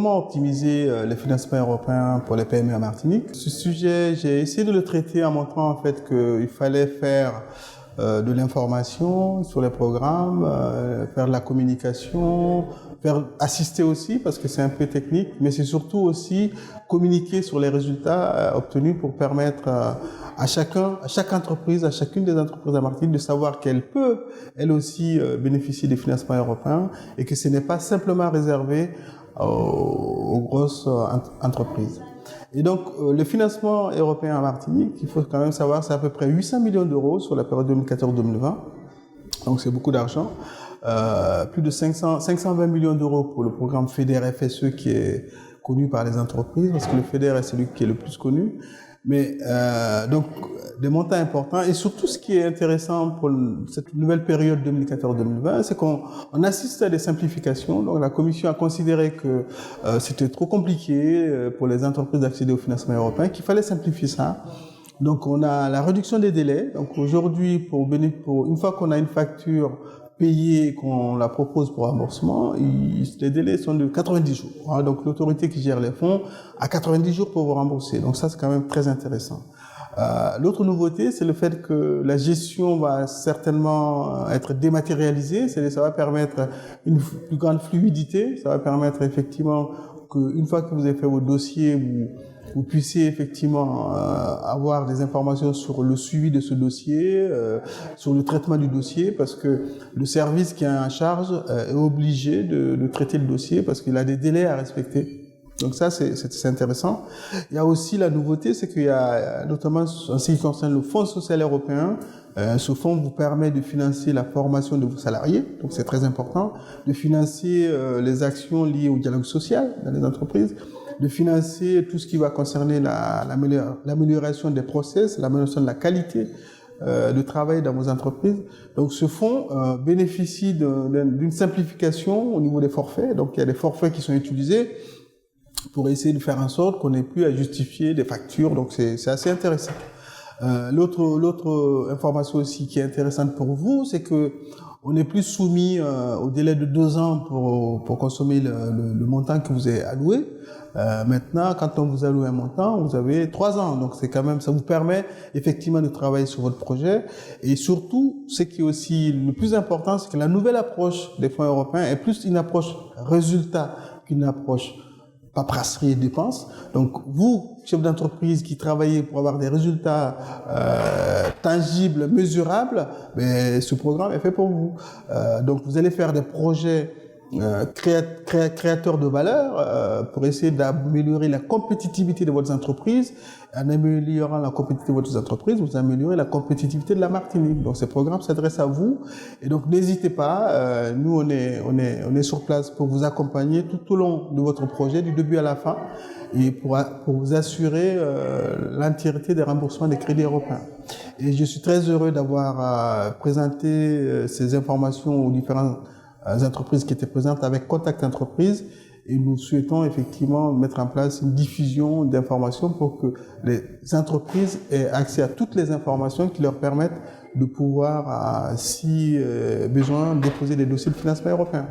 comment optimiser les financements européens pour les PME en Martinique. Ce sujet, j'ai essayé de le traiter en montrant en fait qu'il fallait faire de l'information sur les programmes, faire de la communication, assister aussi parce que c'est un peu technique, mais c'est surtout aussi communiquer sur les résultats obtenus pour permettre à chaque entreprise, à chacune des entreprises de Martinique de savoir qu'elle peut, elle aussi, bénéficier des financements européens et que ce n'est pas simplement réservé aux grosses entreprises. Et donc, le financement européen en Martinique, il faut quand même savoir, c'est à peu près 800 millions d'euros sur la période 2014-2020. Donc, c'est beaucoup d'argent. Plus de 520 millions d'euros pour le programme FEDER-FSE qui est connu par les entreprises, parce que le FEDER est celui qui est le plus connu. Mais donc, des montants importants. Et surtout, ce qui est intéressant pour cette nouvelle période 2014-2020, c'est qu'on assiste à des simplifications. Donc, la Commission a considéré que c'était trop compliqué pour les entreprises d'accéder au financement européen, qu'il fallait simplifier ça. Donc, on a la réduction des délais. Donc, aujourd'hui, une fois qu'on a une facture payée, qu'on la propose pour remboursement, les délais sont de 90 jours. Donc, l'autorité qui gère les fonds a 90 jours pour vous rembourser. Donc, ça, c'est quand même très intéressant. L'autre nouveauté, c'est le fait que la gestion va certainement être dématérialisée. Ça va permettre une plus grande fluidité. Ça va permettre effectivement qu'une fois que vous avez fait vos dossiers, vous puissiez effectivement avoir des informations sur le suivi de ce dossier, sur le traitement du dossier, parce que le service qui est en charge est obligé de traiter le dossier parce qu'il a des délais à respecter. Donc ça, c'est intéressant. Il y a aussi la nouveauté, c'est qu'il y a, notamment en ce qui concerne le Fonds social européen, ce fonds vous permet de financer la formation de vos salariés, donc c'est très important, de financer les actions liées au dialogue social dans les entreprises, de financer tout ce qui va concerner l'amélioration des process, l'amélioration de la qualité de travail dans vos entreprises. Donc ce fonds bénéficie d'une simplification au niveau des forfaits. Donc il y a des forfaits qui sont utilisés pour essayer de faire en sorte qu'on n'ait plus à justifier des factures. Donc c'est assez intéressant. L'autre information aussi qui est intéressante pour vous, c'est que on n'est plus soumis au délai de 2 ans pour consommer le montant que vous avez alloué. Maintenant, quand on vous alloue un montant, vous avez 3 ans. Donc c'est quand même, ça vous permet effectivement de travailler sur votre projet. Et surtout, ce qui est aussi le plus important, c'est que la nouvelle approche des fonds européens est plus une approche résultat qu'une approche paperasserie et dépenses. Donc, vous, chef d'entreprise qui travaillez pour avoir des résultats tangibles, mesurables, mais ce programme est fait pour vous. Donc, vous allez faire des projets créateurs de valeur pour essayer d'améliorer la compétitivité de votre entreprise. En améliorant la compétitivité de votre entreprise, vous améliorez la compétitivité de la Martinique. Donc, ce programme s'adresse à vous. Et donc, n'hésitez pas. Nous, on est sur place pour vous accompagner tout au long de votre projet, du début à la fin, et pour vous assurer l'entièreté des remboursements des crédits européens. Et je suis très heureux d'avoir présenté ces informations aux différentes entreprises qui étaient présentes avec Contact Entreprise. Et nous souhaitons effectivement mettre en place une diffusion d'informations pour que les entreprises aient accès à toutes les informations qui leur permettent de pouvoir, si besoin, déposer des dossiers de financement européen.